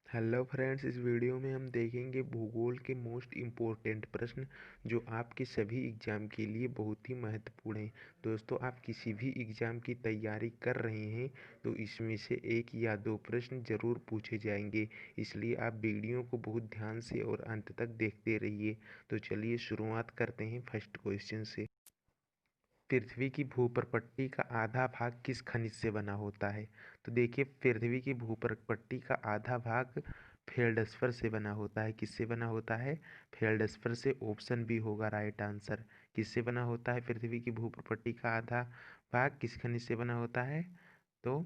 Hello friends, इस video में हम देखेंगे भूगोल के मोस्ट इम्पोर्टेंट प्रश्न जो आपके सभी एग्ज़ाम के लिए बहुत ही महत्वपूर्ण हैं। दोस्तों, आप किसी भी एग्ज़ाम की तैयारी कर रहे हैं तो इसमें से एक या दो प्रश्न ज़रूर पूछे जाएंगे, इसलिए आप वीडियो को बहुत ध्यान से और अंत तक देखते रहिए। तो चलिए शुरुआत करते हैं फर्स्ट क्वेश्चन से। पृथ्वी की भूप्रपट्टी का आधा भाग किस खनिज से बना होता है? तो देखिए, पृथ्वी की भूप्रपट्टी का आधा भाग फेल्डस्पर से बना होता है। किससे बना होता है? फेल्डस्पर से। ऑप्शन बी होगा राइट आंसर। किससे बना होता है पृथ्वी की भूप्रपट्टी का आधा भाग? किस खनिज से बना होता है? तो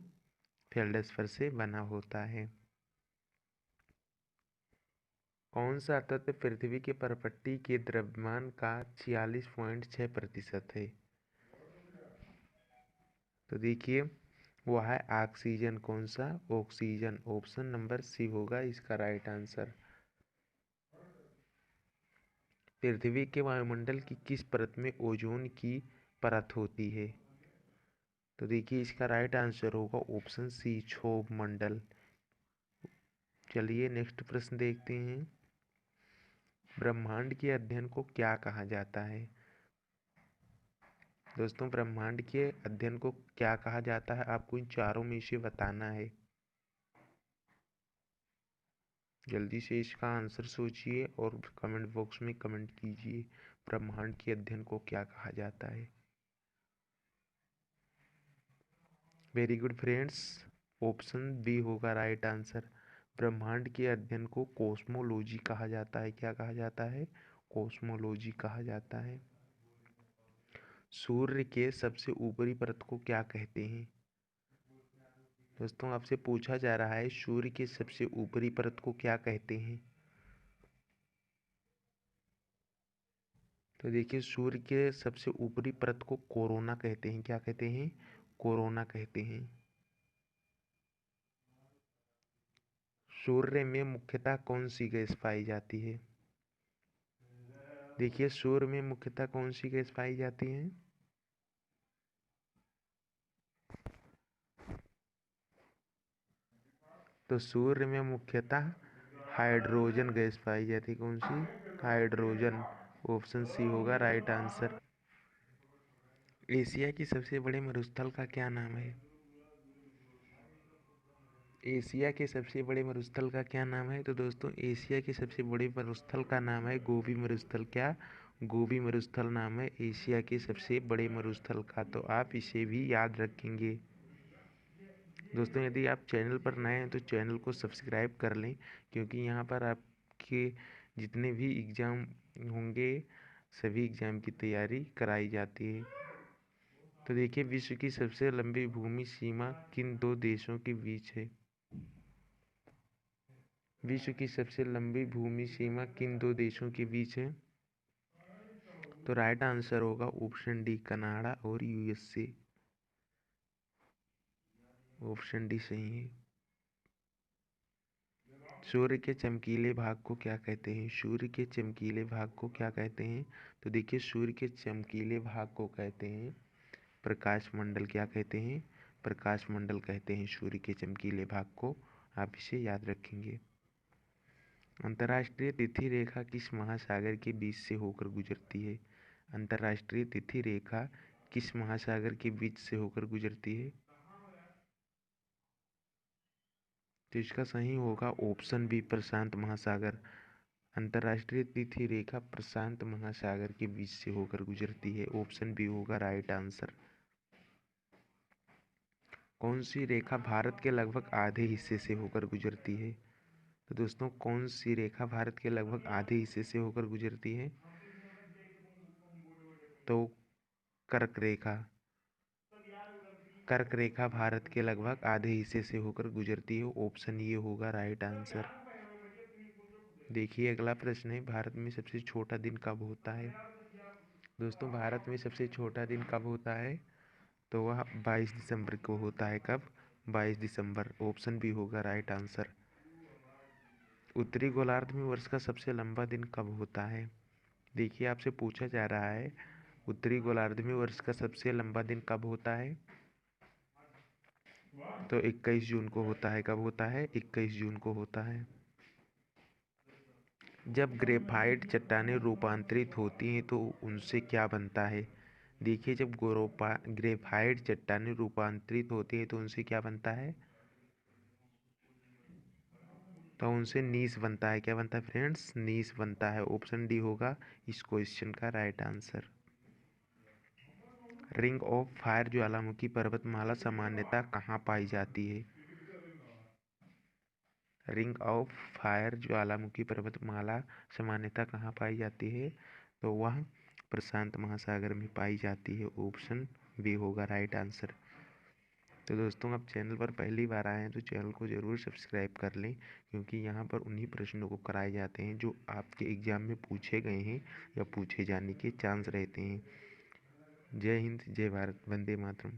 फेल्डस्पर से बना होता है। कौन सा तत्व पृथ्वी के प्रपट्टी के द्रव्यमान का 46.6% है? तो देखिए, वो है ऑक्सीजन। कौन सा? ऑक्सीजन। ऑप्शन नंबर सी होगा इसका राइट आंसर। पृथ्वी के वायुमंडल की किस परत में ओजोन की परत होती है? तो देखिए, इसका राइट आंसर होगा ऑप्शन सी, क्षोभ मंडल। चलिए नेक्स्ट प्रश्न देखते हैं। ब्रह्मांड के अध्ययन को क्या कहा जाता है? दोस्तों, ब्रह्मांड के अध्ययन को क्या कहा जाता है? आपको इन चारों में से बताना है। जल्दी से इसका आंसर सोचिए और कमेंट बॉक्स में कमेंट कीजिए। ब्रह्मांड के अध्ययन को क्या कहा जाता है? Very good friends, option B होगा राइट आंसर। ब्रह्मांड के अध्ययन को कॉस्मोलॉजी कहा जाता है। क्या कहा जाता है? कॉस्मोलॉजी कहा जाता है। सूर्य के सबसे ऊपरी परत को क्या कहते हैं? दोस्तों, आपसे पूछा जा रहा है सूर्य के सबसे ऊपरी परत को क्या कहते हैं? तो देखिए, सूर्य के सबसे ऊपरी परत को कोरोना कहते हैं। क्या कहते हैं? कोरोना कहते हैं। सूर्य में मुख्यतः कौन सी गैस पाई जाती है? देखिए, सूर्य में मुख्यतः कौन सी गैस पाई जाती है? तो सूर्य में मुख्यतः हाइड्रोजन गैस पाई जाती है। कौन सी? हाइड्रोजन। ऑप्शन सी होगा राइट आंसर। एशिया के सबसे बड़े मरुस्थल का क्या नाम है? एशिया के सबसे बड़े मरुस्थल का क्या नाम है? तो दोस्तों, एशिया के सबसे बड़े मरुस्थल का नाम है गोबी मरुस्थल। क्या? गोबी मरुस्थल नाम है एशिया के सबसे बड़े मरुस्थल का। तो आप इसे भी याद रखेंगे। दोस्तों, यदि आप चैनल पर नए हैं तो चैनल को सब्सक्राइब कर लें, क्योंकि यहाँ पर आपके जितने भी एग्ज़ाम होंगे सभी एग्ज़ाम की तैयारी कराई जाती है। तो देखिए, विश्व की सबसे लंबी भूमि सीमा किन दो देशों के बीच है? विश्व की सबसे लंबी भूमि सीमा किन दो देशों के बीच है? तो राइट आंसर होगा ऑप्शन डी, कनाडा और यूएसए। ऑप्शन डी सही है। सूर्य के चमकीले भाग को क्या कहते हैं? सूर्य के चमकीले भाग को क्या कहते हैं? तो देखिए, सूर्य के चमकीले भाग को कहते हैं प्रकाश मंडल। क्या कहते हैं? प्रकाश मंडल कहते हैं सूर्य के चमकीले भाग को। आप इसे याद रखेंगे। अंतर्राष्ट्रीय तिथि रेखा किस महासागर के बीच से होकर गुजरती है? अंतर्राष्ट्रीय तिथि रेखा किस महासागर के बीच से होकर गुजरती है? तो इसका सही होगा ऑप्शन बी, प्रशांत महासागर। अंतर्राष्ट्रीय तिथि रेखा प्रशांत महासागर के बीच से होकर गुजरती है। ऑप्शन बी होगा राइट आंसर। कौन सी रेखा भारत के लगभग आधे हिस्से से होकर गुजरती है? तो दोस्तों, कौन सी रेखा भारत के लगभग आधे हिस्से से होकर गुजरती है? तो कर्क रेखा। कर्क रेखा भारत के लगभग आधे हिस्से से होकर गुजरती है। ऑप्शन ये होगा राइट आंसर। देखिए, अगला प्रश्न है, भारत में सबसे छोटा दिन कब होता है? दोस्तों, भारत में सबसे छोटा दिन कब होता है? तो वह 22 दिसंबर को होता है। कब? 22 दिसंबर। ऑप्शन बी होगा राइट आंसर। उत्तरी गोलार्ध में वर्ष का सबसे लंबा दिन कब होता है? देखिए, आपसे पूछा जा रहा है उत्तरी गोलार्ध में वर्ष का सबसे लंबा दिन कब होता है? तो 21 जून को होता है। कब होता है? 21 जून को होता है। जब ग्रेफाइट चट्टानें रूपांतरित होती हैं तो उनसे क्या बनता है? देखिए, जब ग्रेफाइट चट्टानें रूपांतरित होती है तो उनसे क्या बनता है? तो उनसे नीस बनता है। क्या बनता है फ्रेंड्स? नीस बनता है। ऑप्शन डी होगा इस क्वेश्चन का right answer. Ring of fire ज्वालामुखी पर्वतमाला सामान्यतः कहाँ पाई जाती है? रिंग ऑफ फायर ज्वालामुखी पर्वतमाला सामान्यतः कहाँ पाई जाती है? तो वह प्रशांत महासागर में पाई जाती है। ऑप्शन बी होगा राइट आंसर। तो दोस्तों, आप चैनल पर पहली बार आए हैं तो चैनल को ज़रूर सब्सक्राइब कर लें, क्योंकि यहाँ पर उन्हीं प्रश्नों को कराए जाते हैं जो आपके एग्ज़ाम में पूछे गए हैं या पूछे जाने के चांस रहते हैं। जय हिंद, जय भारत, वंदे मातरम।